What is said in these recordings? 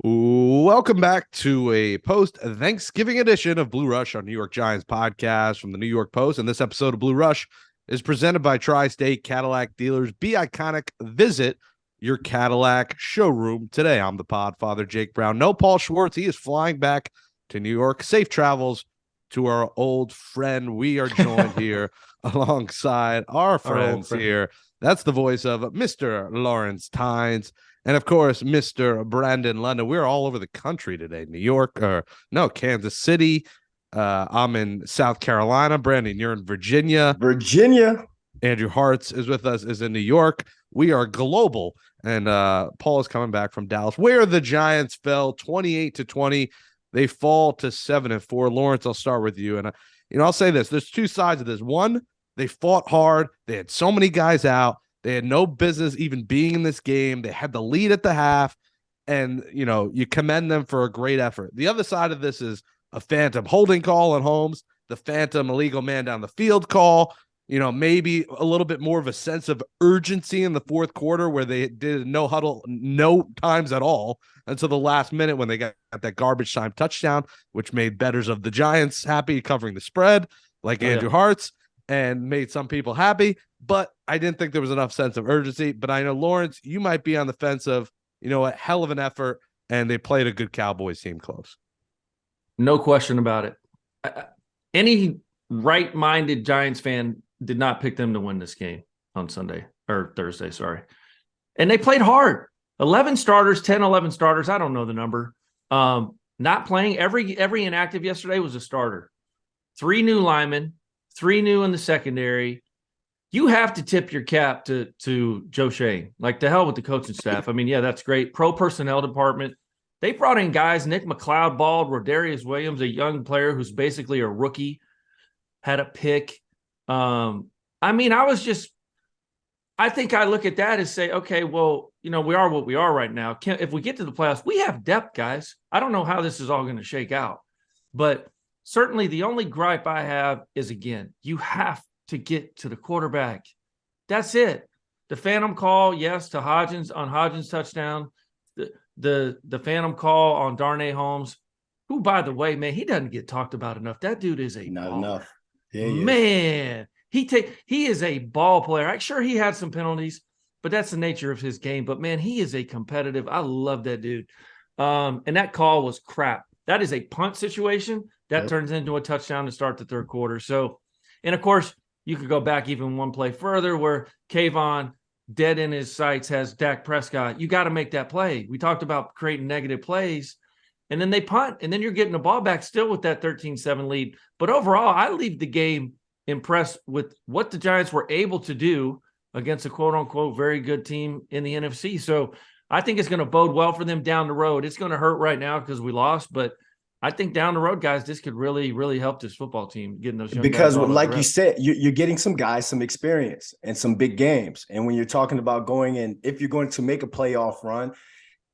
Welcome back to a post-Thanksgiving edition of Blue Rush on New York Giants podcast from the New York Post. And this episode of Blue Rush is presented by Tri-State Cadillac Dealers. Be iconic. Visit your Cadillac showroom today. I'm the podfather, Jake Brown. No Paul Schwartz. He is flying back to New York. Safe travels to our old friend. We are joined here alongside our friends here. That's the voice of Mr. Lawrence Tynes. And, of course, Mr. Brandon London. We're all over the country today. New York, Kansas City. I'm in South Carolina. Brandon, you're in Virginia. Andrew Hartz is with us, is in New York. We are global. And Paul is coming back from Dallas, where the Giants fell 28-20. They fall to 7-4. Lawrence, I'll start with you. And, I'll say this. There's two sides of this. One, they fought hard. They had so many guys out. They had no business even being in this game. They had the lead at the half, and, you commend them for a great effort. The other side of this is a phantom holding call on Holmes, the phantom illegal man down the field call, maybe a little bit more of a sense of urgency in the fourth quarter where they did no huddle, no times at all until the last minute when they got that garbage time touchdown, which made bettors of the Giants happy covering the spread, like Andrew Hartz, and made some people happy. But I didn't think there was enough sense of urgency. But I know, Lawrence, you might be on the fence of, a hell of an effort, and they played a good Cowboys team close. No question about it. Any right-minded Giants fan did not pick them to win this game on Thursday, sorry. And they played hard. 11 starters, 10, 11 starters. I don't know the number. Not playing. Every inactive yesterday was a starter. 3 new linemen, 3 new in the secondary. You have to tip your cap to Joe Shane. Like, to hell with the coaching staff. I mean, yeah, that's great. Pro personnel department. They brought in guys, Nick McLeod, bald, Rodarius Williams, a young player who's basically a rookie, had a pick. I think I look at that and say, okay, well, we are what we are right now. If we get to the playoffs, we have depth, guys. I don't know how this is all going to shake out. But certainly the only gripe I have is, again, you have to get to the quarterback. That's it. The phantom call, yes, to Hodgins on Hodgins' touchdown. The phantom call on Darnay Holmes, who, by the way, man, he doesn't get talked about enough. That dude is not baller. Enough. Yeah, man, he is a ball player. Sure, he had some penalties, but that's the nature of his game. But man, he is a competitive. I love that dude. And that call was crap. That is a punt situation that turns into a touchdown to start the third quarter. So, and of course, you could go back even one play further where Kayvon, dead in his sights, has Dak Prescott. You got to make that play. We talked about creating negative plays, and then they punt, and then you're getting the ball back still with that 13-7 lead. But overall, I leave the game impressed with what the Giants were able to do against a quote-unquote very good team in the NFC. So I think it's going to bode well for them down the road. It's going to hurt right now because we lost, but I think down the road, guys, this could really, really help this football team getting those young guys. Because, like you said, you're getting some guys, some experience and some big games. And when you're talking about going in, if you're going to make a playoff run,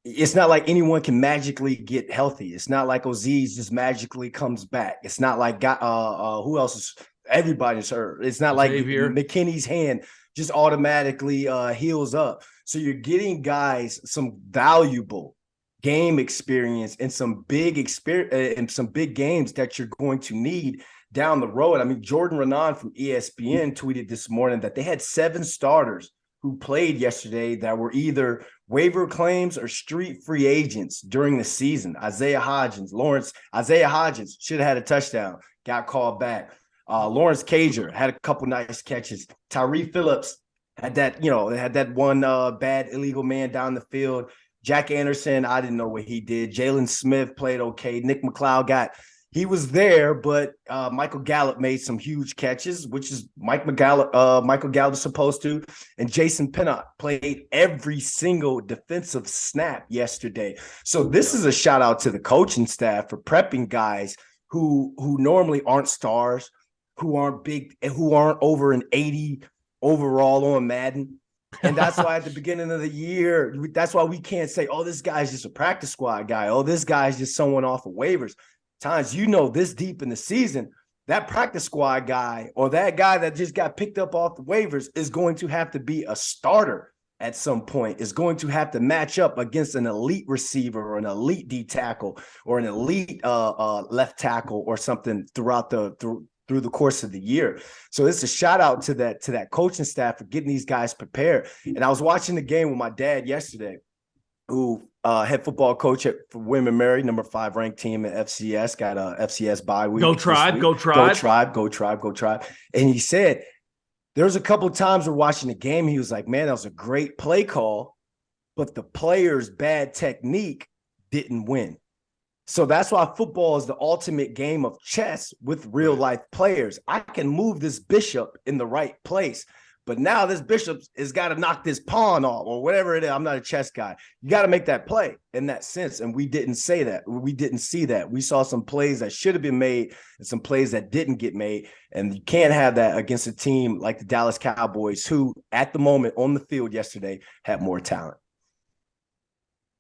it's not like anyone can magically get healthy. It's not like Azeez just magically comes back. It's not like who else is everybody's hurt. It's not like McKinney's hand just automatically heals up. So you're getting guys some valuable game experience and some big experience and some big games that you're going to need down the road. I mean, Jordan Renan from ESPN tweeted this morning that they had 7 starters who played yesterday that were either waiver claims or street free agents during the season. Isaiah Hodgins should have had a touchdown, got called back. Lawrence Cager had a couple nice catches. Tyree Phillips had that one bad illegal man down the field. Jack Anderson, I didn't know what he did. Jalen Smith played okay. Nick McLeod he was there, but Michael Gallup made some huge catches, which is Michael Gallup is supposed to. And Jason Pinnock played every single defensive snap yesterday. So this is a shout out to the coaching staff for prepping guys who normally aren't stars, who aren't big, and who aren't over an 80 overall on Madden. And that's why at the beginning of the year, that's why we can't say, oh, this guy's just a practice squad guy. Oh, this guy's just someone off of waivers. Times, this deep in the season, that practice squad guy or that guy that just got picked up off the waivers is going to have to be a starter at some point is going to have to match up against an elite receiver or an elite D tackle or an elite left tackle or something through the course of the year. So it's a shout out to that coaching staff for getting these guys prepared. And I was watching the game with my dad yesterday, who head football coach at Women Mary, number 5 ranked team at FCS, got a FCS bye week. Go Tribe, go Tribe. Go Tribe, go Tribe, go Tribe. And he said, there's a couple of times we're watching the game, he was like, man, that was a great play call, but the players' bad technique didn't win. So that's why football is the ultimate game of chess with real life players. I can move this bishop in the right place, but now this bishop has got to knock this pawn off or whatever it is. I'm not a chess guy. You got to make that play in that sense. And we didn't say that. We didn't see that. We saw some plays that should have been made and some plays that didn't get made. And you can't have that against a team like the Dallas Cowboys, who at the moment on the field yesterday had more talent.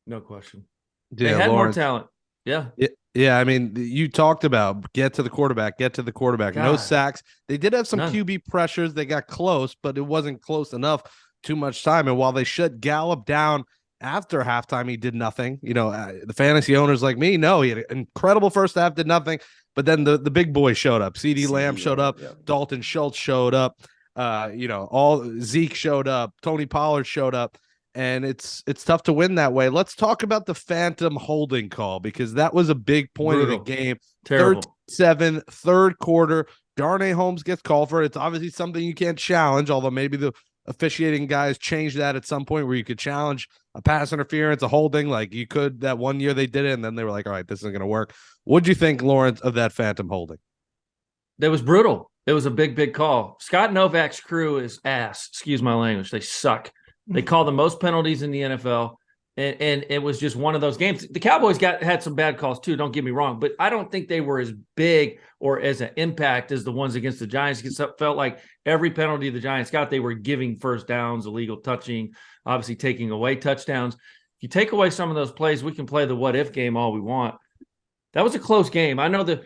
No question. Yeah, they had Lawrence, more talent. Yeah. Yeah. I mean, you talked about get to the quarterback. God. No sacks. They did have some None. QB pressures. They got close, but it wasn't close enough. Too much time. And while they shut Gallup down after halftime, he did nothing. You know, the fantasy owners like me, no, he had an incredible first half, did nothing. But then the big boys showed up. CeeDee Lamb showed up. Yeah. Dalton Schultz showed up. All Zeke showed up. Tony Pollard showed up. And it's tough to win that way. Let's talk about the phantom holding call, because that was a big point of the game. Terrible. 13-7, third quarter. Darnay Holmes gets called for it. It's obviously something you can't challenge, although maybe the officiating guys changed that at some point where you could challenge a pass interference, a holding, like you could that one year they did it, and then they were like, all right, this isn't going to work. What'd you think, Lawrence, of that phantom holding? That was brutal. It was a big call. Scott Novak's crew is ass. Excuse my language. They suck. They call the most penalties in the NFL, and it was just one of those games. The Cowboys had some bad calls too, don't get me wrong, but I don't think they were as big or as an impact as the ones against the Giants. It felt like every penalty the Giants got, they were giving first downs, illegal touching, obviously taking away touchdowns. If you take away some of those plays, we can play the what-if game all we want. That was a close game. I know that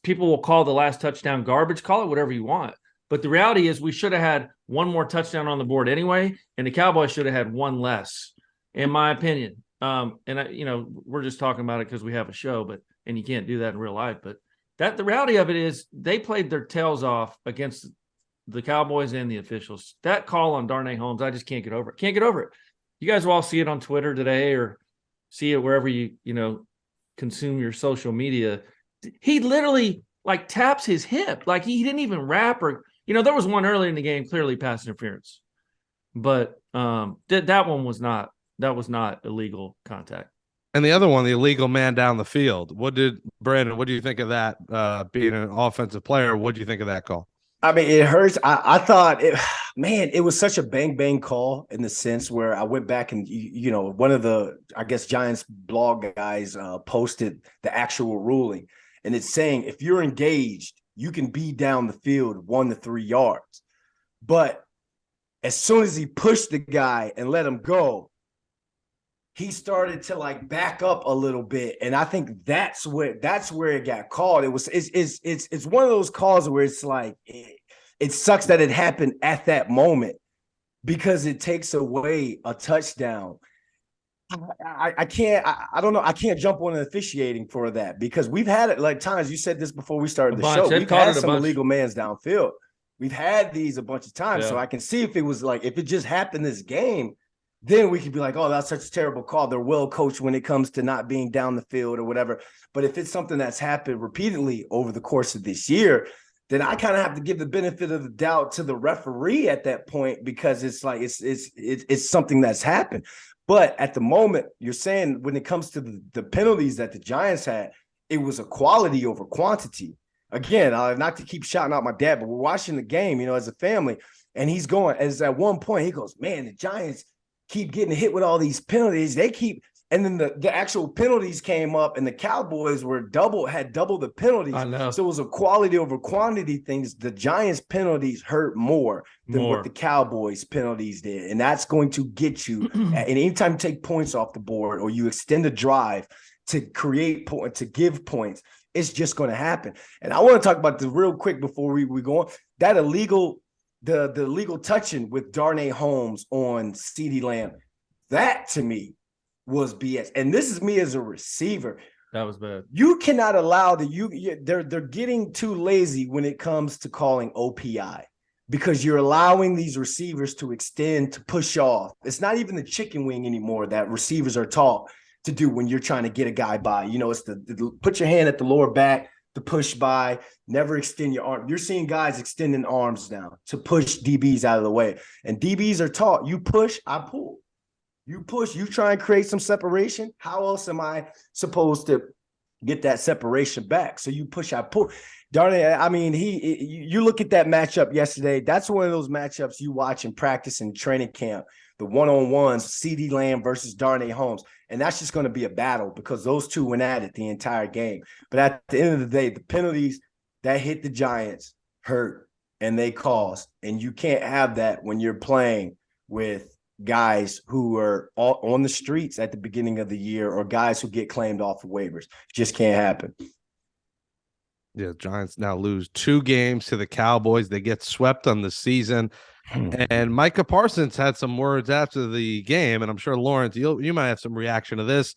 people will call the last touchdown garbage. Call it whatever you want. But the reality is we should have had one more touchdown on the board anyway, and the Cowboys should have had one less, in my opinion. We're just talking about it because we have a show, and you can't do that in real life. But the reality of it is they played their tails off against the Cowboys and the officials. That call on Darnay Holmes, I just can't get over it. Can't get over it. You guys will all see it on Twitter today or see it wherever you consume your social media. He literally taps his hip. Like he didn't even wrap or. There was one early in the game, clearly pass interference, but that one was not. That was not illegal contact. And the other one, the illegal man down the field. Brandon? What do you think of that? Being an offensive player, what do you think of that call? I mean, it hurts. I thought, it was such a bang call in the sense where I went back and one of the Giants blog guys posted the actual ruling, and it's saying if you're engaged, you can be down the field 1 to 3 yards. But as soon as he pushed the guy and let him go, he started to back up a little bit. And I think that's where it got called. It's one of those calls where it's it sucks that it happened at that moment because it takes away a touchdown. I don't know. I can't jump on the officiating for that because we've had it times. You said this before we started the show. We've had some illegal mans downfield. We've had these a bunch of times. Yeah. So I can see if it was if it just happened this game, then we could be like, oh, that's such a terrible call. They're well coached when it comes to not being down the field or whatever. But if it's something that's happened repeatedly over the course of this year, then I kind of have to give the benefit of the doubt to the referee at that point because it's it's something that's happened. But at the moment, you're saying when it comes to the penalties that the Giants had, it was a quality over quantity. Again, not to keep shouting out my dad, but we're watching the game, as a family, and he's going, as at one point, he goes, man, the Giants keep getting hit with all these penalties. And then the actual penalties came up, and the Cowboys had double the penalties. I know. So it was a quality over quantity things. The Giants penalties hurt more than what the Cowboys penalties did, and that's going to get you. And anytime you take points off the board or you extend a drive to create point to give points, it's just going to happen. And I want to talk about this real quick before we go on. That illegal the illegal touching with Darnay Holmes on CeeDee Lamb, that to me was BS. And this is me as a receiver. That was bad. You cannot allow they're getting too lazy when it comes to calling OPI, because you're allowing these receivers to extend, to push off. It's not even the chicken wing anymore that receivers are taught to do when you're trying to get a guy by. It's the put your hand at the lower back, the push by, never extend your arm. You're seeing guys extending arms now to push DBs out of the way. And DBs are taught, you push, I pull. You push, you try and create some separation. How else am I supposed to get that separation back? So you push, I pull. Darnay, I mean, you look at that matchup yesterday. That's one of those matchups you watch in practice and training camp, the one-on-ones, CeeDee Lamb versus Darnay Holmes. And that's just going to be a battle because those two went at it the entire game. But at the end of the day, the penalties that hit the Giants hurt and they cost. And you can't have that when you're playing with guys who are on the streets at the beginning of the year or guys who get claimed off of waivers. It just can't happen. Yeah, Giants now lose 2 games to the Cowboys. They get swept on the season. And Micah Parsons had some words after the game, and I'm sure, Lawrence, you might have some reaction to this.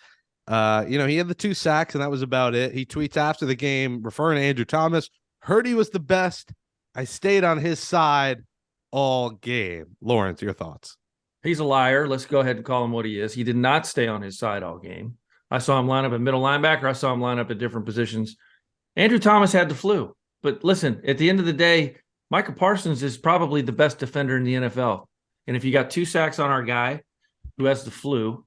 He had the 2 sacks, and that was about it. He tweets after the game, referring to Andrew Thomas, heard he was the best. I stayed on his side all game. Lawrence, your thoughts? He's a liar. Let's go ahead and call him what he is. He did not stay on his side all game. I saw him line up at middle linebacker. I saw him line up at different positions. Andrew Thomas had the flu. But listen, at the end of the day, Micah Parsons is probably the best defender in the NFL. And if you got 2 sacks on our guy who has the flu,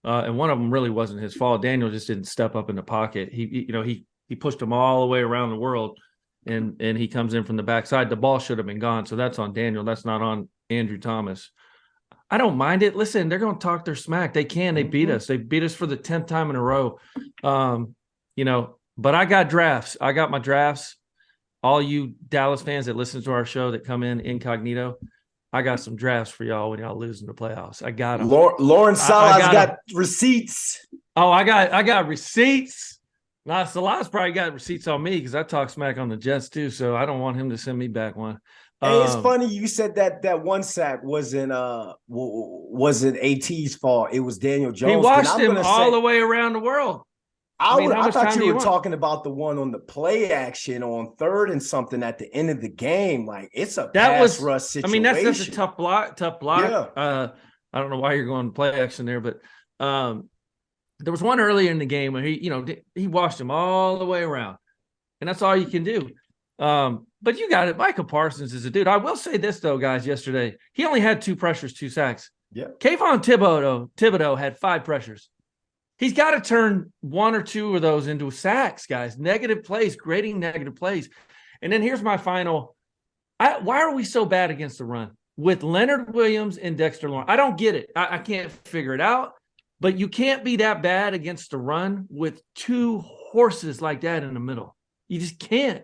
and one of them really wasn't his fault, Daniel just didn't step up in the pocket. He pushed him all the way around the world, and he comes in from the backside. The ball should have been gone. So that's on Daniel. That's not on Andrew Thomas. I don't mind it. Listen, they're going to talk their smack. They can. They beat us. They beat us for the 10th time in a row. But I got drafts. I got my drafts. All you Dallas fans that listen to our show that come in incognito, I got some drafts for y'all when y'all lose in the playoffs. I got them. Lauren Salah's got receipts. Oh, I got receipts. Now, Salah's probably got receipts on me because I talk smack on the Jets too, so I don't want him to send me back one. Hey, it's funny you said that one sack wasn't AT's fault. It was Daniel Jones. He watched him all the way around the world. I thought you were talking about the one on the play action on 3rd and something at the end of the game. Like, it's a pass rush situation. I mean, that's a tough block. Yeah. I don't know why you're going play action there, but there was one earlier in the game where he washed him all the way around, and that's all you can do. But you got it. Micah Parsons is a dude. I will say this though, guys. Yesterday, he only had 2 pressures, 2 sacks. Yeah. Kayvon Thibodeau had 5 pressures. He's got to turn 1 or 2 of those into sacks, guys. Negative plays, grading negative plays. And then here's my final. Why are we so bad against the run with Leonard Williams and Dexter Lawrence? I don't get it. I can't figure it out. But you can't be that bad against the run with 2 horses like that in the middle. You just can't.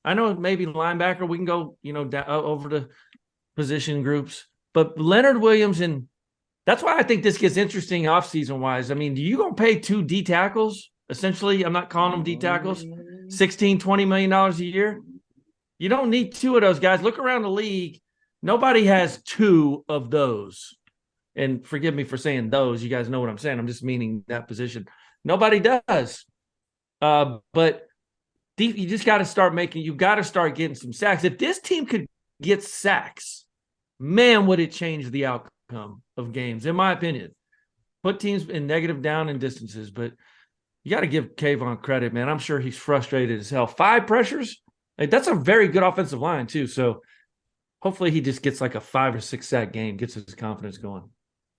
I know maybe linebacker, we can go, over to position groups. But Leonard Williams, and that's why I think this gets interesting offseason wise. I mean, do you going to pay 2 D tackles? Essentially, I'm not calling them D tackles, $16, $20 million a year. You don't need 2 of those guys. Look around the league. Nobody has 2 of those. And forgive me for saying those. You guys know what I'm saying. I'm just meaning that position. Nobody does. But you just got to start getting some sacks. If this team could get sacks, man, would it change the outcome of games, in my opinion. Put teams in negative down and distances, but you got to give Kayvon credit, man. I'm sure he's frustrated as hell. 5 pressures, that's a very good offensive line too. So hopefully he just gets like a 5 or 6 sack game, gets his confidence going.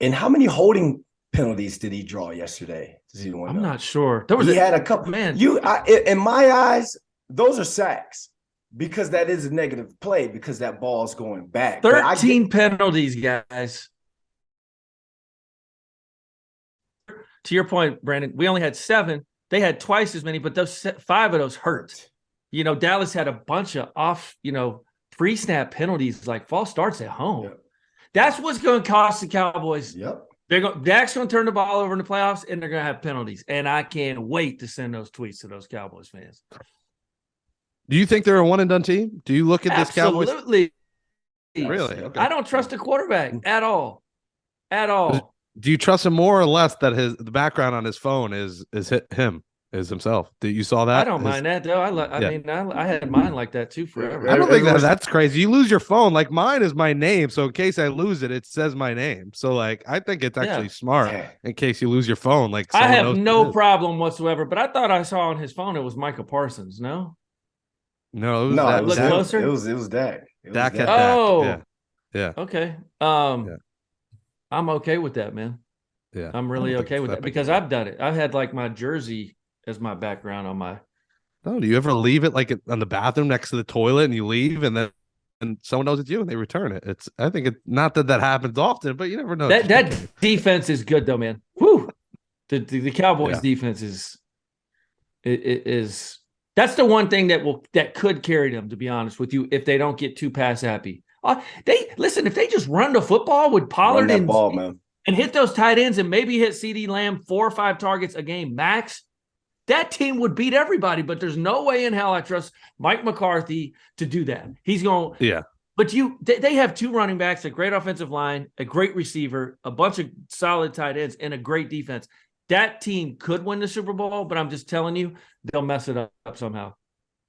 And how many holding penalties did he draw yesterday? I'm not sure. He had a couple. Man, in my eyes, those are sacks because that is a negative play because that ball's going back. 13 penalties, guys. To your point, Brandon, we only had 7. They had twice as many, but those 5 of those hurt. Dallas had a bunch of off, pre-snap penalties, like false starts at home. Yep. That's what's going to cost the Cowboys. Yep. Dak's going to turn the ball over in the playoffs, and they're going to have penalties. And I can't wait to send those tweets to those Cowboys fans. Do you think they're a one-and-done team? Do you look at this Cowboys? Absolutely. Really? Okay. I don't trust a quarterback at all. At all. Do you trust him more or less that the background on his phone is himself? You saw that? I don't mind that though. I mean, I had mine like that too forever. I don't think that's crazy. You lose your phone. Like mine is my name, so in case I lose it, it says my name. So like, I think it's actually smart in case you lose your phone. Like I have no problem whatsoever. But I thought I saw on his phone it was Micah Parsons. No, no, it was Look closer. It was Dak. Dak had Dak. Yeah. Okay. I'm okay with that, man. Yeah. I'm really okay with that because I've done it. I've had like my jersey as my background on my. Oh, do you ever leave it like on the bathroom next to the toilet and you leave and someone knows it's you and they return it? I think it's not that happens often, but you never know. That defense is good though, man. Whew. The Cowboys defense is that's the one thing that could carry them, to be honest with you, if they don't get too pass happy. If they just run the football with Pollard and hit those tight ends and maybe hit CeeDee Lamb 4 or 5 targets a game max, that team would beat everybody. But there's no way in hell I trust Mike McCarthy to do that. He's going, But they have 2 running backs, a great offensive line, a great receiver, a bunch of solid tight ends, and a great defense. That team could win the Super Bowl, but I'm just telling you, they'll mess it up somehow.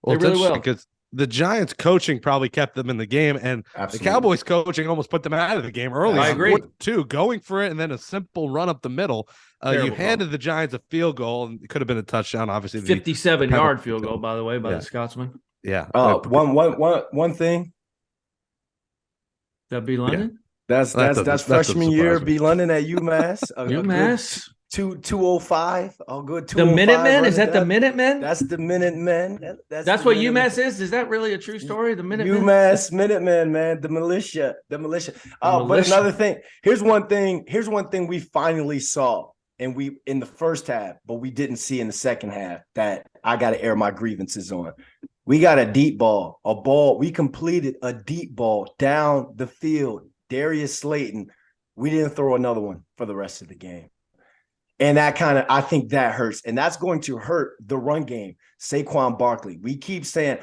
Well, they really will. Because the Giants coaching probably kept them in the game, and the Cowboys coaching almost put them out of the game early. I agree. Too, going for it and then a simple run up the middle. You handed the Giants a field goal, and it could have been a touchdown. Obviously, 57-yard field goal, by the way, by the Scotsman. Yeah. One thing. That be London. That's freshman year. Be London at UMass. UMass. 205. Oh, good. The Minutemen? Is that the Minutemen? That's the Minutemen. That's what UMass is? Is that really a true story? The Minutemen? UMass Minutemen, man. The militia. But another thing. Here's one thing we finally saw, and we in the first half, but we didn't see in the second half, that I got to air my grievances on. We got a deep ball, we completed a deep ball down the field. Darius Slayton, we didn't throw another one for the rest of the game. And I think that hurts. And that's going to hurt the run game. Saquon Barkley. We keep saying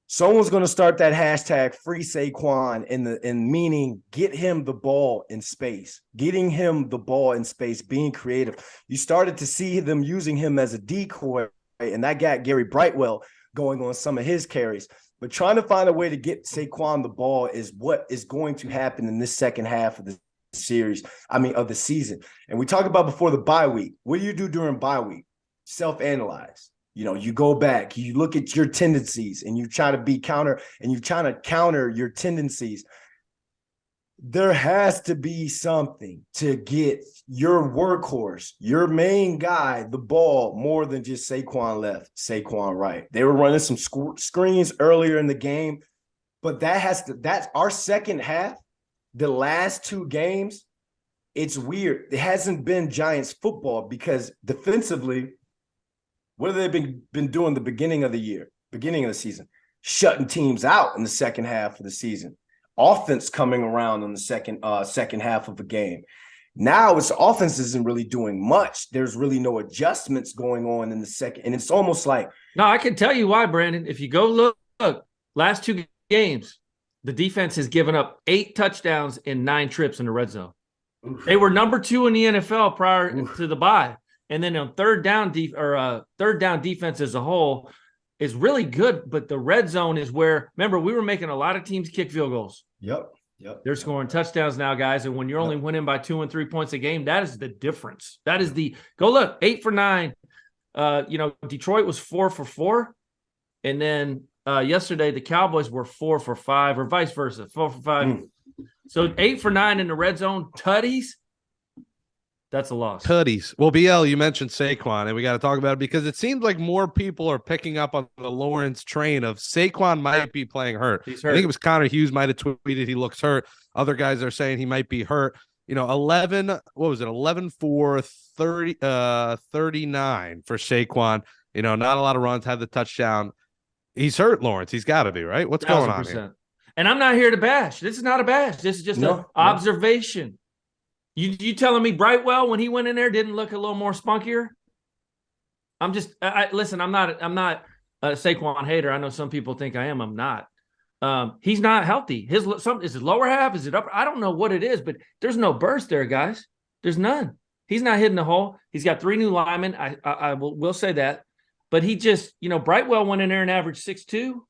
someone's going to start that hashtag free Saquon in meaning get him the ball in space. Getting him the ball in space, being creative. You started to see them using him as a decoy, and that got Gary Brightwell going on some of his carries. But trying to find a way to get Saquon the ball is what is going to happen in this second half of the season. And we talked about before the bye week. What do you do during bye week? Self-analyze. You go back, you look at your tendencies, and you try to counter your tendencies. There has to be something to get your workhorse, your main guy, the ball more than just Saquon left, Saquon right. They were running some screens earlier in the game, but that's our second half. The last 2 games, it's weird. It hasn't been Giants football because defensively, what have they been doing the beginning of the season? Shutting teams out in the second half of the season. Offense coming around in the second half of a game. Now its offense isn't really doing much. There's really no adjustments going on in the second. And it's almost like. No, I can tell you why, Brandon. If you go look, last 2 games, the defense has given up 8 touchdowns in 9 trips in the red zone. Oof. They were number 2 in the NFL prior to the bye. And then on third down defense as a whole is really good, but the red zone is where, remember, we were making a lot of teams kick field goals. Yep. They're scoring touchdowns now, guys. And when you're only winning by 2 and 3 points a game, that is the difference. That is go look, 8 for 9. Detroit was 4 for 4. And then yesterday, the Cowboys were 4 for 5, or vice versa, 4 for 5. So 8 for 9 in the red zone. Tutties, that's a loss. Tutties. Well, BL, you mentioned Saquon, and we got to talk about it because it seems like more people are picking up on the Lawrence train of Saquon might be playing hurt. He's hurt. I think it was Connor Hughes might have tweeted he looks hurt. Other guys are saying he might be hurt. 11 for 39 for Saquon. Not a lot of runs, had the touchdown. He's hurt, Lawrence. He's got to be, right? What's going on here? And I'm not here to bash. This is not a bash. This is just an observation. You telling me Brightwell, when he went in there, didn't look a little more spunkier? Listen, I'm not a Saquon hater. I know some people think I am. I'm not. He's not healthy. Is his lower half? Is it upper? I don't know what it is, but there's no burst there, guys. There's none. He's not hitting the hole. He's got 3 new linemen. I will say that. But he just, Brightwell went in there and averaged 6'2".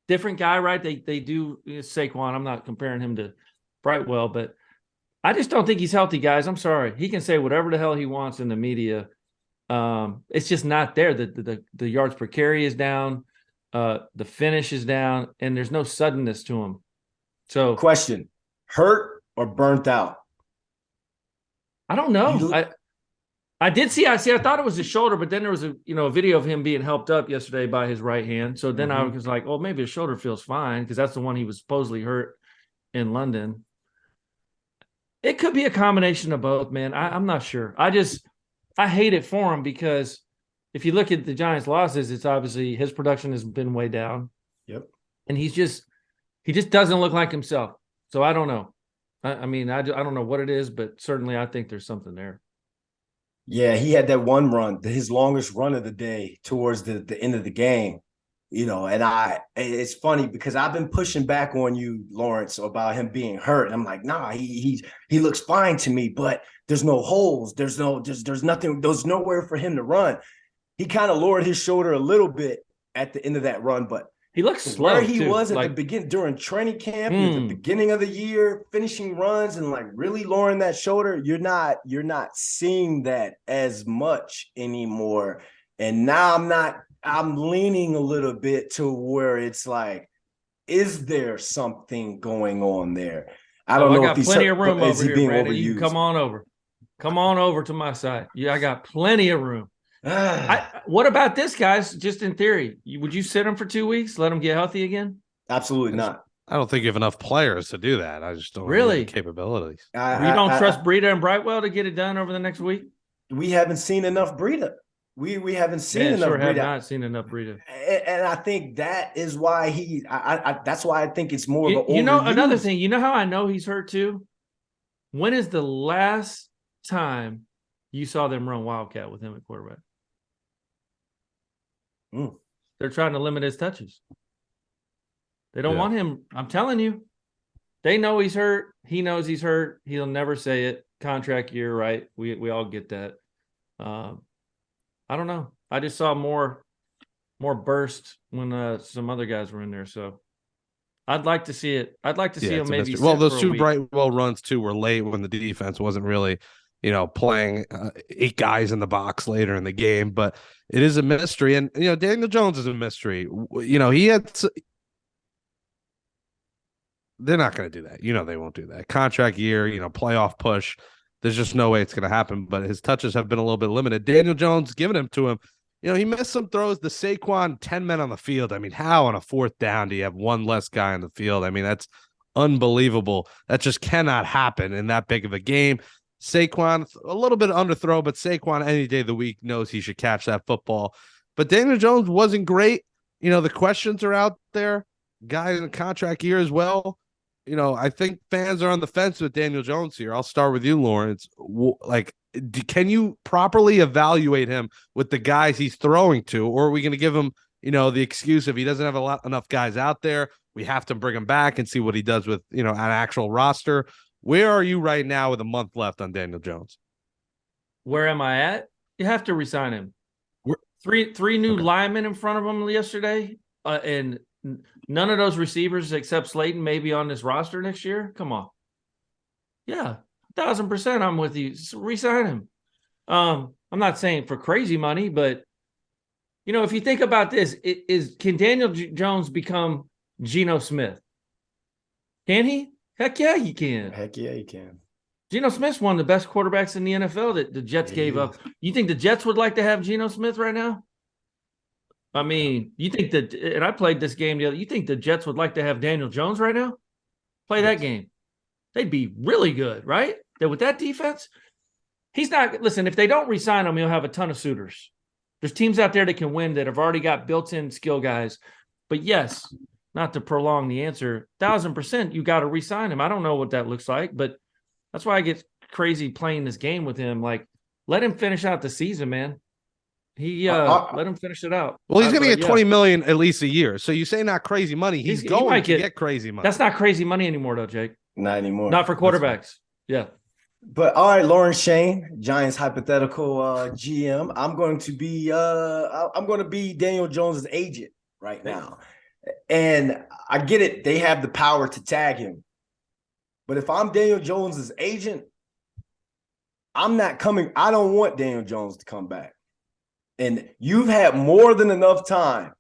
Different guy, right? They do Saquon. I'm not comparing him to Brightwell, but I just don't think he's healthy, guys. I'm sorry. He can say whatever the hell he wants in the media. It's just not there. The yards per carry is down. The finish is down, and there's no suddenness to him. So, question: hurt or burnt out? I don't know. I did see. I thought it was his shoulder, but then there was a video of him being helped up yesterday by his right hand. So then I was like, oh, maybe his shoulder feels fine because that's the one he was supposedly hurt in London. It could be a combination of both, man. I'm not sure. I hate it for him because if you look at the Giants' losses, it's obviously his production has been way down. Yep. And he just doesn't look like himself. So I don't know. I don't know what it is, but certainly I think there's something there. Yeah, he had that one run, his longest run of the day towards the end of the game. And it's funny because I've been pushing back on you, Lawrence, about him being hurt. I'm like, nah, he looks fine to me, but there's no holes. There's nothing. There's nowhere for him to run. He kind of lowered his shoulder a little bit at the end of that run, but he looks slow. Where he was at the beginning during training camp, at the beginning of the year, finishing runs and like really lowering that shoulder, you're not seeing that as much anymore. And now I'm leaning a little bit to where it's like, is there something going on there? I don't know. I got plenty of room over here, Brandon. Overused? You can come on over. Come on over to my side. Yeah, I got plenty of room. What about this, guys? Just in theory, would you sit him for 2 weeks, let him get healthy again? Absolutely not. I don't think you have enough players to do that. I just don't really have the capabilities. You don't trust Breida and Brightwell to get it done over the next week? We haven't seen enough Breida. We haven't seen enough. Have not seen enough Breida, and I think that is why that's why I think it's more of a. Another thing. You know how I know he's hurt too? When is the last time you saw them run Wildcat with him at quarterback? They're trying to limit his touches. They don't want him. I'm telling you, they know he's hurt. He knows he's hurt. He'll never say it. Contract year, right? We all get that. I don't know. I just saw more burst when some other guys were in there. So I'd like to see it. I'd like to see him maybe. Well, those 2 Brightwell runs too were late when the defense wasn't really, playing 8 guys in the box later in the game. But it is a mystery, and Daniel Jones is a mystery. He had. They're not going to do that. They won't do that. Contract year, playoff push. There's just no way it's going to happen, but his touches have been a little bit limited. Daniel Jones giving them to him. He missed some throws. The Saquon 10 men on the field. I mean, how on a 4th down do you have one less guy on the field? I mean, that's unbelievable. That just cannot happen in that big of a game. Saquon, a little bit underthrow, but Saquon any day of the week knows he should catch that football. But Daniel Jones wasn't great. The questions are out there. Guy in a contract year as well. I think fans are on the fence with Daniel Jones here. I'll start with you, Lawrence. Can you properly evaluate him with the guys he's throwing to, or are we going to give him, the excuse if he doesn't have enough guys out there, we have to bring him back and see what he does with, an actual roster? Where are you right now with a month left on Daniel Jones? Where am I at? You have to resign him. Three new linemen in front of him yesterday, and none of those receivers except Slayton may be on this roster next year. Come on. Yeah, 1,000% I'm with you. Resign him. I'm not saying for crazy money, but, if you think about this, can Daniel Jones become Geno Smith? Can he? Heck yeah, he can. Heck yeah, he can. Geno Smith's one of the best quarterbacks in the NFL that the Jets gave up. You think the Jets would like to have Geno Smith right now? I mean, you think that, and I played this game the other, you think the Jets would like to have Daniel Jones right now? Play that game. They'd be really good, right? That with that defense, he's not, listen, if they don't re-sign him, he'll have a ton of suitors. There's teams out there that can win that have already got built-in skill guys. But yes, not to prolong the answer, 1,000% you got to re-sign him. I don't know what that looks like, but that's why I get crazy playing this game with him. Like, let him finish out the season, man. He let him finish it out. Well, he's going to get $20 million at least a year. So you say not crazy money. He's going to get crazy money. That's not crazy money anymore, though, Jake. Not anymore. Not for quarterbacks. Yeah. But all right, Lauren Shane, Giants hypothetical GM. I'm going to be Daniel Jones's agent right now. And I get it. They have the power to tag him. But if I'm Daniel Jones's agent, I'm not coming. I don't want Daniel Jones to come back. And you've had more than enough time.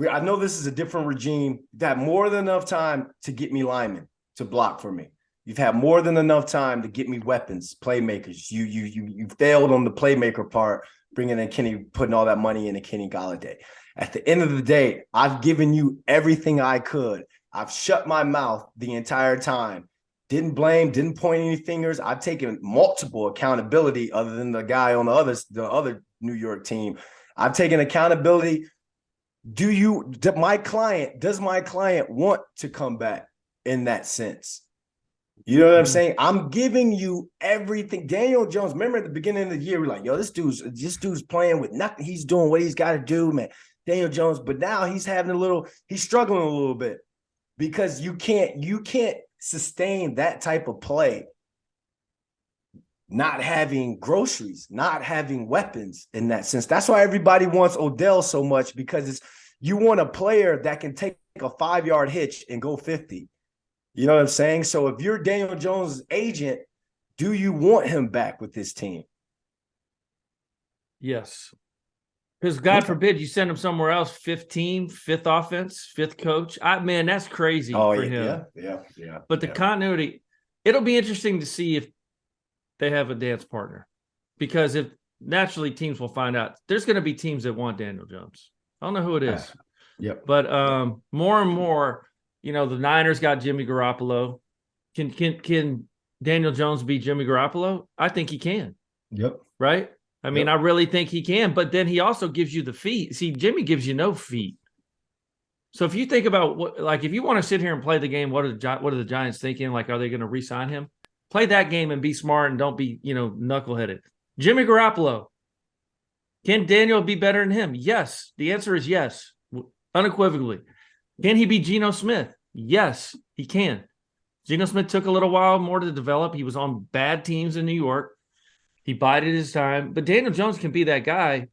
I know this is a different regime. You've had more than enough time to get me linemen to block for me. You've had more than enough time to get me weapons, playmakers. You failed on the playmaker part, bringing in Kenny, putting all that money into Kenny Golladay. At the end of the day, I've given you everything I could. I've shut my mouth the entire time. Didn't blame, didn't point any fingers. I've taken multiple accountability other than the guy on the other New York team. I've taken accountability. Does my client want to come back in that sense? You know what I'm saying? I'm giving you everything. Daniel Jones, remember at the beginning of the year, we're like, yo, this dude's playing with nothing. He's doing what he's got to do, man. Daniel Jones, but now he's struggling a little bit because you can't sustain that type of play. Not having groceries, not having weapons in that sense. That's why everybody wants Odell so much, because you want a player that can take a 5-yard hitch and go 50. You know what I'm saying? So if you're Daniel Jones' agent, do you want him back with this team? Yes. Because God forbid you send him somewhere else, 5th team, 5th offense, 5th coach. Man, that's crazy for him. Yeah. But the continuity, it'll be interesting to see if they have a dance partner. Because if naturally teams will find out, there's going to be teams that want Daniel Jones. I don't know who it is. Yep. But more and more, the Niners got Jimmy Garoppolo. Can Daniel Jones be Jimmy Garoppolo? I think he can. Yep. Right? I mean, I really think he can. But then he also gives you the feet. See, Jimmy gives you no feet. So if you think about if you want to sit here and play the game, what are the Giants thinking? Like, are they going to re-sign him? Play that game and be smart and don't be, knuckleheaded. Jimmy Garoppolo. Can Daniel be better than him? Yes. The answer is yes, unequivocally. Can he be Geno Smith? Yes, he can. Geno Smith took a little while more to develop. He was on bad teams in New York. He bided his time. But Daniel Jones can be that guy.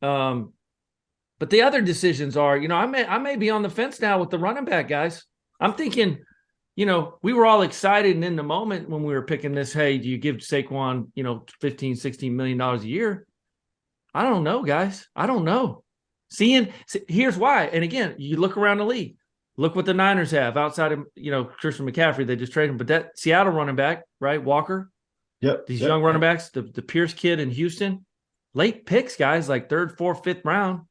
But the other decisions are, I may be on the fence now with the running back guys. I'm thinking, we were all excited and in the moment when we were picking this, hey, do you give Saquon, $15, $16 million a year? I don't know, guys. I don't know. Here's why. And again, you look around the league. Look what the Niners have outside of, Christian McCaffrey. They just traded him. But that Seattle running back, right, Walker? Yep. These young running backs, the Pierce kid in Houston. Late picks, guys, like 3rd, 4th, 5th round.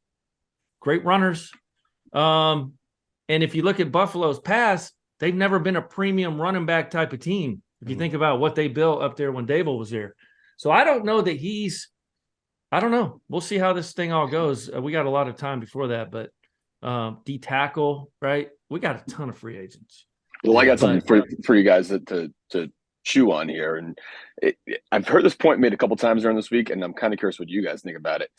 Great runners. And if you look at Buffalo's past, they've never been a premium running back type of team. If you think about what they built up there when Dable was there. So I don't know that I don't know. We'll see how this thing all goes. We got a lot of time before that, but D-tackle, right? We got a ton of free agents. Well, I got something for you guys to chew on here. And I've heard this point made a couple times during this week, and I'm kind of curious what you guys think about it.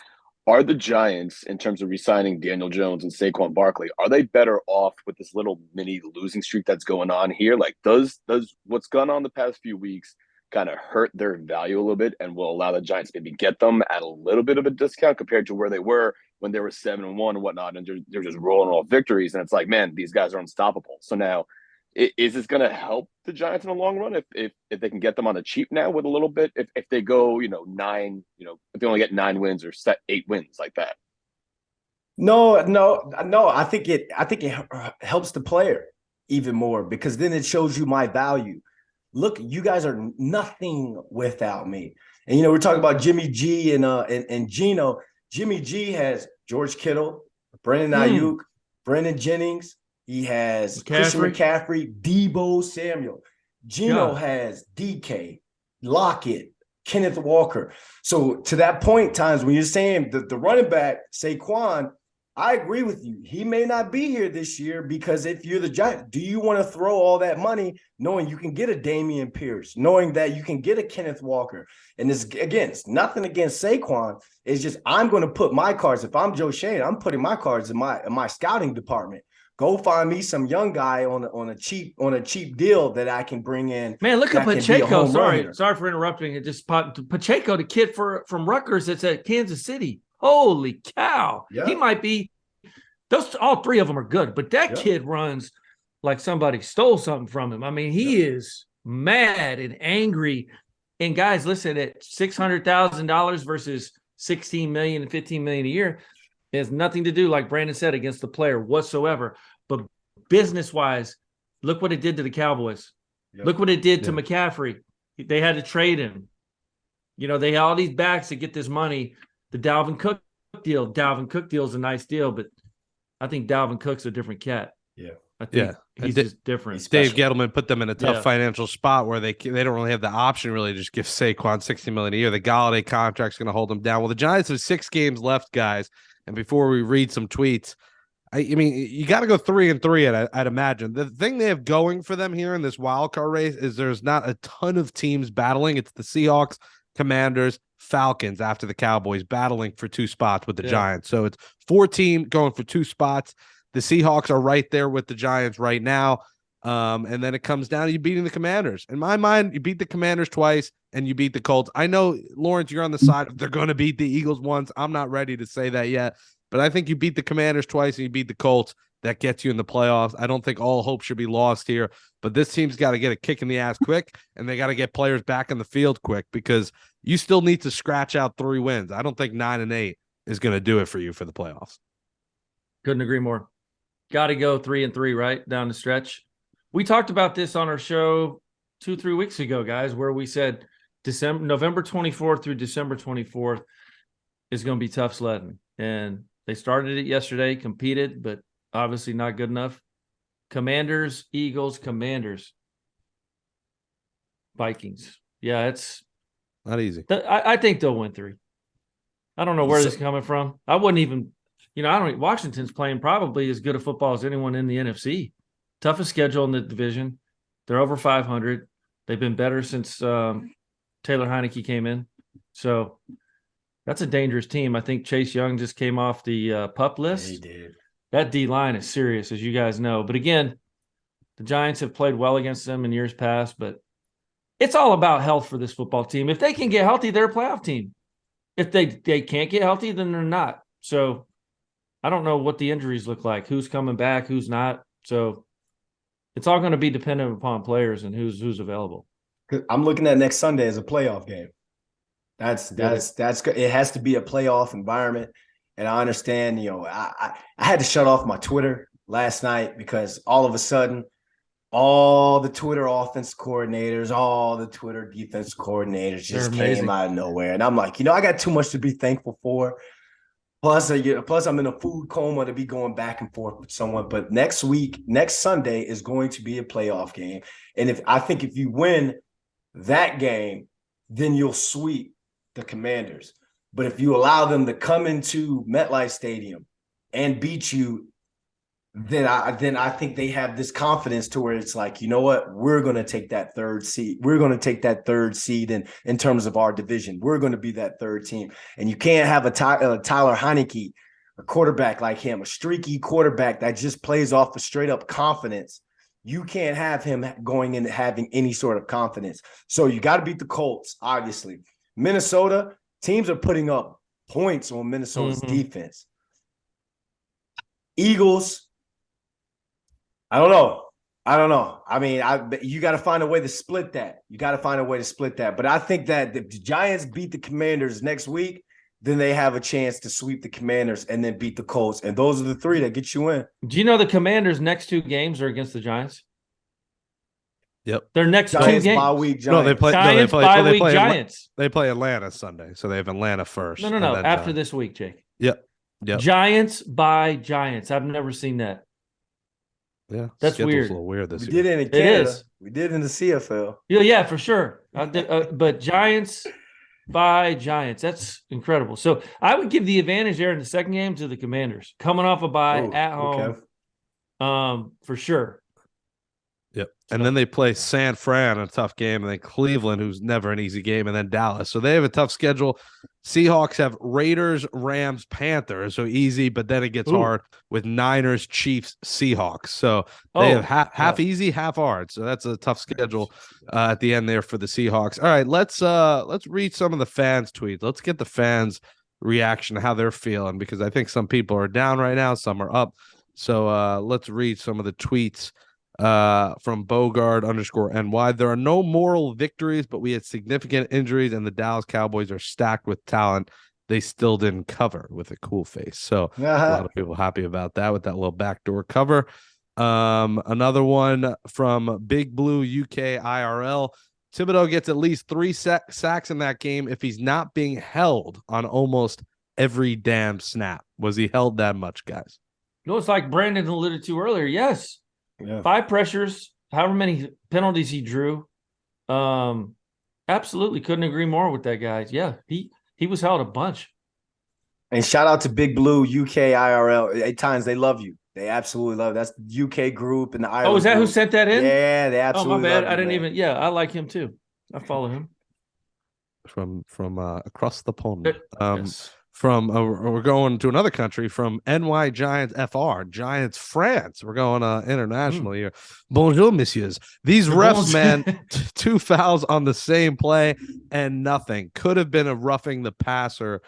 Are the Giants, in terms of re-signing Daniel Jones and Saquon Barkley, are they better off with this little mini losing streak that's going on here? Like, does what's gone on the past few weeks kind of hurt their value a little bit and will allow the Giants maybe get them at a little bit of a discount compared to where they were when they were 7-1 and whatnot, and they're just rolling off victories? And it's like, man, these guys are unstoppable. So now, is this going to help the Giants in the long run if they can get them on the cheap now with a little bit? If they go, 9, if they only get 9 wins or 8 wins like that? No. I think it helps the player even more, because then it shows you my value. Look, you guys are nothing without me. And we're talking about Jimmy G and Geno. Jimmy G has George Kittle, Brandon Ayuk, Brandon Jennings. He has Christian McCaffrey, Deebo Samuel. Geno has DK, Lockett, Kenneth Walker. So to that point, times when you're saying the running back, Saquon, I agree with you. He may not be here this year because if you're the Giants, do you want to throw all that money knowing you can get a Damian Pierce, knowing that you can get a Kenneth Walker? And this, again, it's nothing against Saquon. It's just I'm going to put my cards. If I'm Joe Shane, I'm putting my cards in my scouting department. Go find me some young guy on a cheap deal that I can bring in. Man, look at Pacheco. Sorry for interrupting. It just popped. Pacheco, the kid from Rutgers that's at Kansas City. Holy cow. Yeah. He might be all three of them are good, but that kid runs like somebody stole something from him. I mean, he is mad and angry. And guys, listen, at $600,000 versus $16 million and $15 million a year, it has nothing to do, like Brandon said, against the player whatsoever. But business-wise, look what it did to the Cowboys. Yep. Look what it did to McCaffrey. They had to trade him. You know, they had all these backs to get this money. The Dalvin Cook deal is a nice deal, but I think Dalvin Cook's a different cat. Yeah. I think he's just different. Dave Gettleman put them in a tough financial spot where they don't really have the option really to just give Saquon $60 million a year. The Galladay contract's going to hold them down. Well, the Giants have 6 games left, guys. And before we read some tweets, I mean, you got to go 3-3. I'd imagine the thing they have going for them here in this wild card race is there's not a ton of teams battling. It's the Seahawks, Commanders, Falcons after the Cowboys battling for 2 spots with the Giants. So it's 4 teams going for 2 spots. The Seahawks are right there with the Giants right now. And then it comes down to you beating the Commanders. In my mind, you beat the Commanders twice and you beat the Colts. I know, Lawrence, you're on the side of they're going to beat the Eagles once. I'm not ready to say that yet. But I think you beat the Commanders twice and you beat the Colts. That gets you in the playoffs. I don't think all hope should be lost here. But this team's got to get a kick in the ass quick, and they got to get players back in the field quick because you still need to scratch out 3 wins. I don't think 9-8 is going to do it for you for the playoffs. Couldn't agree more. Got to go 3-3 right down the stretch. We talked about this on our show 2-3 weeks ago, guys, where we said November 24th through December 24th is going to be tough sledding. And they started it yesterday, competed, but obviously not good enough. Commanders, Eagles, Commanders, Vikings. Yeah, it's not easy. I think they'll win 3. I don't know where this is coming from. I wouldn't even, Washington's playing probably as good a football as anyone in the NFC. Toughest schedule in the division. They're over 500. They've been better since Taylor Heineke came in. So that's a dangerous team. I think Chase Young just came off the PUP list. Yeah, he did. That D-line is serious, as you guys know. But again, the Giants have played well against them in years past, but it's all about health for this football team. If they can get healthy, they're a playoff team. If they can't get healthy, then they're not. So I don't know what the injuries look like, who's coming back, who's not. So it's all going to be dependent upon players and who's available. I'm looking at next Sunday as a playoff game. That's good. It has to be a playoff environment. And I understand, I had to shut off my Twitter last night because all of a sudden, all the Twitter offense coordinators, all the Twitter defense coordinators just came out of nowhere. And I'm like, I got too much to be thankful for. Plus I'm in a food coma to be going back and forth with someone. But next Sunday is going to be a playoff game. And if you win that game, then you'll sweep the Commanders. But if you allow them to come into MetLife Stadium and beat you, then I think they have this confidence to where it's like, you know what, we're going to take that 3rd seed. We're going to take that 3rd seed in terms of our division. We're going to be that 3rd team. And you can't have a Tyler Heineke, a quarterback like him, a streaky quarterback that just plays off of straight up confidence. You can't have him going in having any sort of confidence. So you got to beat the Colts, obviously. Minnesota, teams are putting up points on Minnesota's defense. Eagles, I don't know. I mean, you got to find a way to split that. But I think that if the Giants beat the Commanders next week, then they have a chance to sweep the Commanders and then beat the Colts. And those are the 3 that get you in. Do you know the Commanders' next 2 games are against the Giants? Yep. Their next Giants 2 games. Bye-week Giants. No, they play Giants. They play Atlanta Sunday, so they have Atlanta first. No. After this week, Jake. Yep. Giants by Giants. I've never seen that. Yeah, that's weird. A little weird this year. We did it in Canada. We did it in the CFL. Yeah, for sure. But Giants by Giants. That's incredible. So I would give the advantage there in the second game to the Commanders. Coming off a bye at home, for sure. Yep. And then they play San Fran, a tough game, and then Cleveland, who's never an easy game, and then Dallas. So they have a tough schedule. Seahawks have Raiders, Rams, Panthers, so easy, but then it gets hard with Niners, Chiefs, Seahawks. So they have half easy, half hard. So that's a tough schedule at the end there for the Seahawks. All right, let's read some of the fans' tweets. Let's get the fans' reaction to how they're feeling, because I think some people are down right now, some are up. So let's read some of the tweets from Bogard_NY. There are no moral victories, but we had significant injuries, and the Dallas Cowboys are stacked with talent. They still didn't cover, with a cool face. So a lot of people happy about that with that little backdoor cover. Another one from Big Blue UK IRL. Thibodeau gets at least 3 sacks in that game if he's not being held on almost every damn snap. Was he held that much, guys? No, it's like Brandon alluded to earlier. Yes. Yeah. 5 pressures, however many penalties he drew. Absolutely couldn't agree more with that guy. Yeah, he was held a bunch. And shout out to Big Blue UK IRL. At times they love you. They absolutely love it. That's the UK group and the Ireland. Oh, is that group. who sent that in? Yeah, they absolutely. Oh, my bad. Love I didn't man. even. Yeah, I like him too. I follow him from across the pond. Yes. From we're going to another country, from NY Giants FR, Giants France. We're going international here. Bonjour, messieurs. These refs, man, 2 fouls on the same play and nothing. Could have been a roughing the passer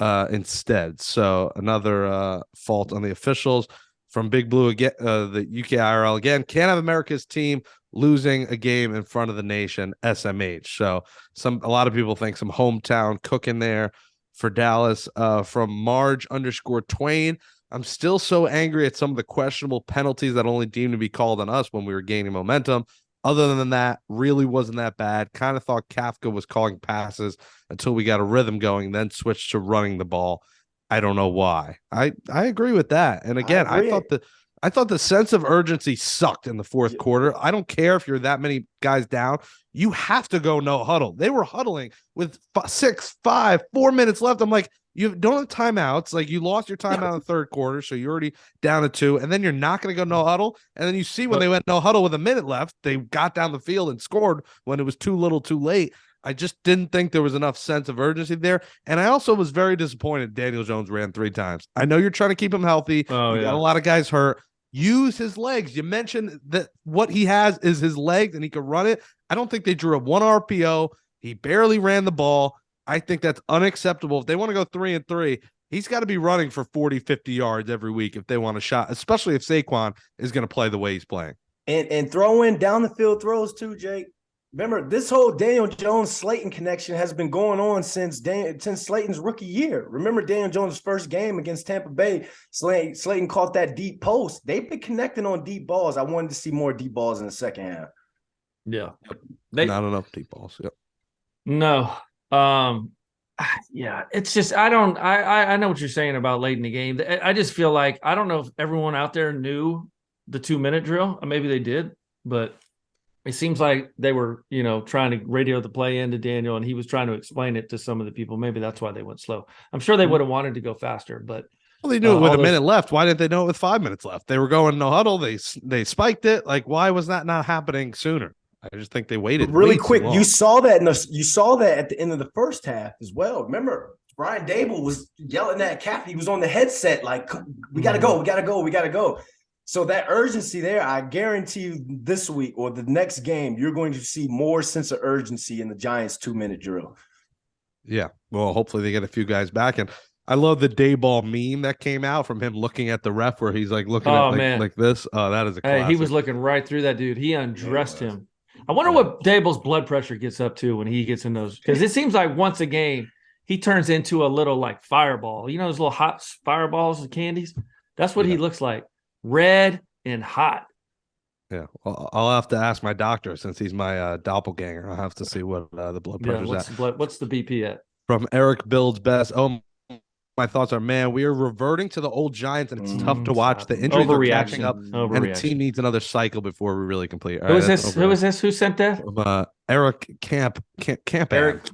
instead. So another fault on the officials. From Big Blue again, the UK IRL again. Can't have America's team losing a game in front of the nation. SMH. So a lot of people think some hometown cooking there for Dallas. From Marge_Twain. I'm still so angry at some of the questionable penalties that only deemed to be called on us when we were gaining momentum. Other than that, really wasn't that bad. Kind of thought Kafka was calling passes until we got a rhythm going, then switched to running the ball. I don't know why. I agree with that. And again, I thought the sense of urgency sucked in the fourth quarter. I don't care if you're that many guys down. You have to go no huddle. They were huddling with 4 minutes left. I'm like, you don't have timeouts. Like, you lost your timeout in the third quarter, so you're already down to 2, and then you're not going to go no huddle. And then you see when they went no huddle with a minute left, they got down the field and scored when it was too little too late. I just didn't think there was enough sense of urgency there. And I also was very disappointed Daniel Jones ran 3 times. I know you're trying to keep him healthy. You got a lot of guys hurt. Use his legs. You mentioned that what he has is his legs and he can run it. I don't think they drew a 1 RPO. He barely ran the ball. I think that's unacceptable. If they want to go 3-3, he's got to be running for 40, 50 yards every week if they want a shot, especially if Saquon is going to play the way he's playing. And throw in down the field throws too, Jake. Remember, this whole Daniel Jones-Slayton connection has been going on since Slayton's rookie year. Remember Daniel Jones' first game against Tampa Bay, Slayton caught that deep post. They've been connecting on deep balls. I wanted to see more deep balls in the second half. Yeah. Not enough deep balls. Yep. No. Yeah, it's just I know what you're saying about late in the game. I just feel like I don't know if everyone out there knew the 2-minute drill. Maybe they did, but it seems like they were, trying to radio the play into Daniel, and he was trying to explain it to some of the people. Maybe that's why they went slow. I'm sure they would have wanted to go faster, but they knew it with a minute left. Why didn't they know it with 5 minutes left? They were going no huddle. They spiked it. Like, why was that not happening sooner? I just think they waited really quick. You saw that at the end of the first half as well. Remember, Brian Dable was yelling at Cap. He was on the headset like, "We got to go, we got to go, we got to go." So that urgency there, I guarantee you this week or the next game, you're going to see more sense of urgency in the Giants 2-minute drill. Yeah. Well, hopefully they get a few guys back. And I love the Dayball meme that came out from him looking at the ref where he's like looking at like this. Oh, that is a classic. Hey, he was looking right through that dude. He undressed him. I wonder what Daboll's blood pressure gets up to when he gets in those, because it seems like once a game he turns into a little like fireball. You know those little hot fireballs and candies? That's what he looks like. Red and hot. Yeah, well, I'll have to ask my doctor since he's my doppelganger. I'll have to see what the blood pressure's at. What's the BP at? From Eric Builds Best. Oh, my thoughts are, man, we are reverting to the old Giants, and it's tough to watch. The injuries are catching up, and the team needs another cycle before we really complete. Who is this? Who is this? Who sent that? Eric Camp. Eric.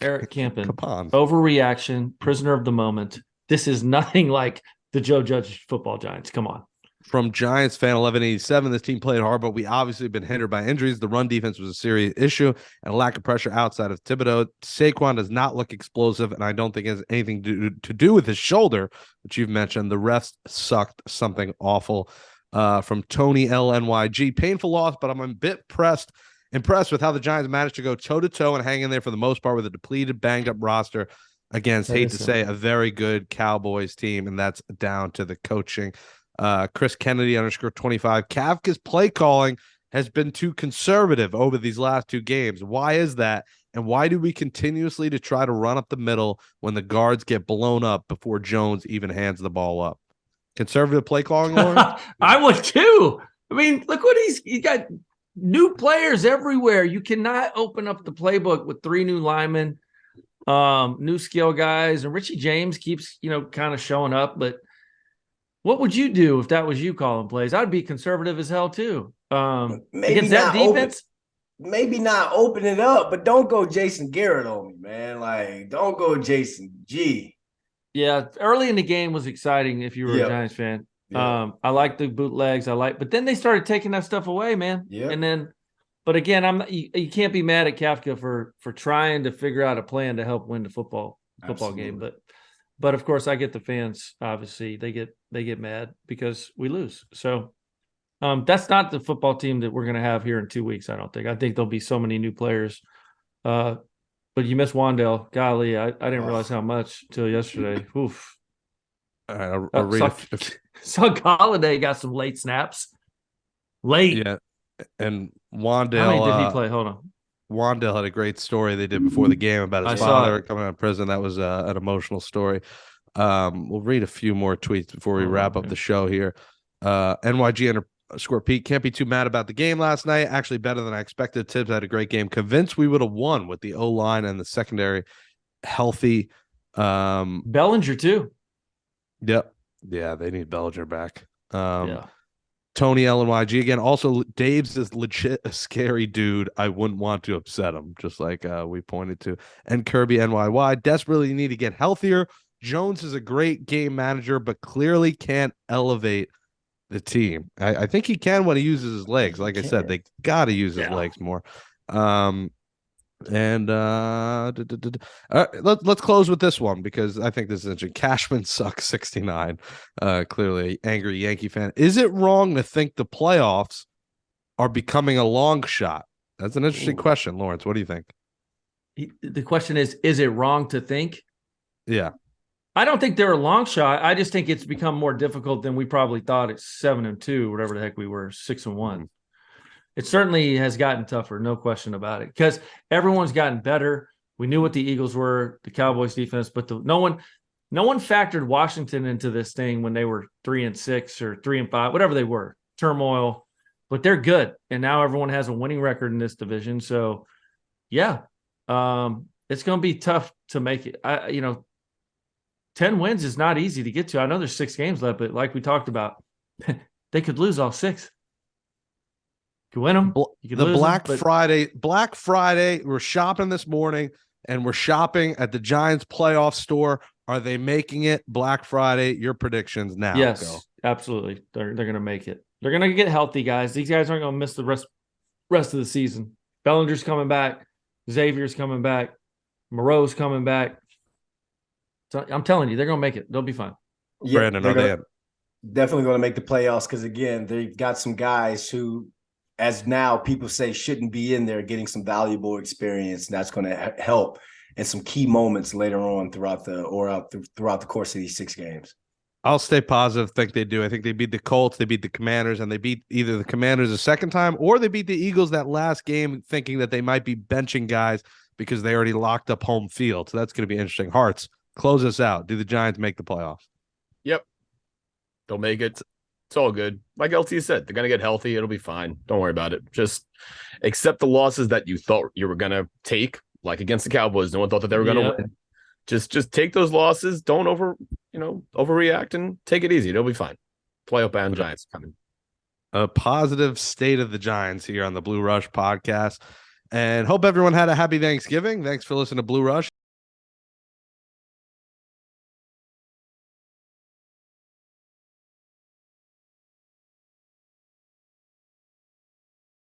Eric Campen. Capon. Overreaction, prisoner of the moment. This is nothing like the Joe Judge football Giants. Come on. From Giants fan 1187, this team played hard, but we obviously have been hindered by injuries. The run defense was a serious issue and a lack of pressure outside of Thibodeau. Saquon does not look explosive, and I don't think it has anything to do with his shoulder, which you've mentioned. The refs sucked something awful. From Tony LNYG, painful loss, but I'm a bit impressed with how the Giants managed to go toe-to-toe and hang in there for the most part with a depleted, banged-up roster against, hate to say, a very good Cowboys team, and that's down to the coaching. Chris Kennedy _25. Kafka's play calling has been too conservative over these last two games. Why is that? And why do we continuously to try to run up the middle when the guards get blown up before Jones even hands the ball up? Conservative play calling, Lauren? I would too. I mean, look what he got new players everywhere. You cannot open up the playbook with 3 new linemen, new skill guys, and Richie James keeps, kind of showing up, but what would you do if that was you calling plays? I'd be conservative as hell too. Against that defense, maybe not open it up, but don't go Jason Garrett on me, man. Like, don't go Jason G. Yeah, early in the game was exciting if you were a Giants fan. Yeah. I like the bootlegs. But then they started taking that stuff away, man. Yeah. And then, but again, you can't be mad at Kafka for trying to figure out a plan to help win the football game. But of course, I get the fans. Obviously, they get mad because we lose. So that's not the football team that we're going to have here in 2 weeks. I don't think. I think there'll be so many new players. But you missed Wandale. Golly, I didn't realize how much till yesterday. Oof. All right, I'll read it. So Golladay got some late snaps. Late. Yeah, and Wandale. How many did he play? Hold on. Wandale had a great story they did before the game about his father coming out of prison. That was an emotional story. We'll read a few more tweets before we wrap up the show here. NYG _Pete, can't be too mad about the game last night. Actually better than I expected. Tibbs had a great game. Convinced we would have won with the O-line and the secondary healthy. Bellinger too. Yep. Yeah, they need Bellinger back. Yeah. Tony LNYG again. Also, Dave's is legit a scary dude. I wouldn't want to upset him, just like we pointed to. And Kirby NYY desperately need to get healthier. Jones is a great game manager, but clearly can't elevate the team. I think he can when he uses his legs. Like I said, they got to use his legs more. Let's close with this one because I think this is interesting. Cashman sucks 69. Clearly angry Yankee fan. Is it wrong to think the playoffs are becoming a long shot? That's an interesting question, Lawrence. What do you think? The question is it wrong to think? Yeah. I don't think they're a long shot. I just think it's become more difficult than we probably thought. It's 7-2, whatever the heck we were, 6-1. It certainly has gotten tougher, no question about it, because everyone's gotten better. We knew what the Eagles were, the Cowboys defense, but no one factored Washington into this thing when they were 3-6 or 3-5, whatever they were, turmoil. But they're good, and now everyone has a winning record in this division. So, yeah, it's going to be tough to make it. 10 wins is not easy to get to. I know there's 6 games left, but like we talked about, they could lose all 6. You can win them. Black Friday, we're shopping this morning, and we're shopping at the Giants playoff store. Are they making it Black Friday? Your predictions now. Yes, absolutely. They're going to make it. They're going to get healthy, guys. These guys aren't going to miss the rest of the season. Bellinger's coming back. Xavier's coming back. Moreau's coming back. So I'm telling you, they're going to make it. They'll be fine. Yeah, Brandon, definitely going to make the playoffs because, again, they've got some guys who, as now people say, shouldn't be in there getting some valuable experience. And that's going to help in some key moments later on throughout the course of these 6 games. I'll stay positive. Think they do. I think they beat the Colts, they beat the Commanders, and they beat either the Commanders a second time or they beat the Eagles that last game, thinking that they might be benching guys because they already locked up home field. So that's going to be interesting. Hearts, close us out. Do the Giants make the playoffs? Yep. They'll make it. It's all good. Like LT said, they're going to get healthy. It'll be fine. Don't worry about it. Just accept the losses that you thought you were going to take, like against the Cowboys. No one thought that they were going to win. Just take those losses. Don't overreact and take it easy. It'll be fine. Playoff bound Giants coming. A positive state of the Giants here on the Blue Rush podcast. And hope everyone had a happy Thanksgiving. Thanks for listening to Blue Rush.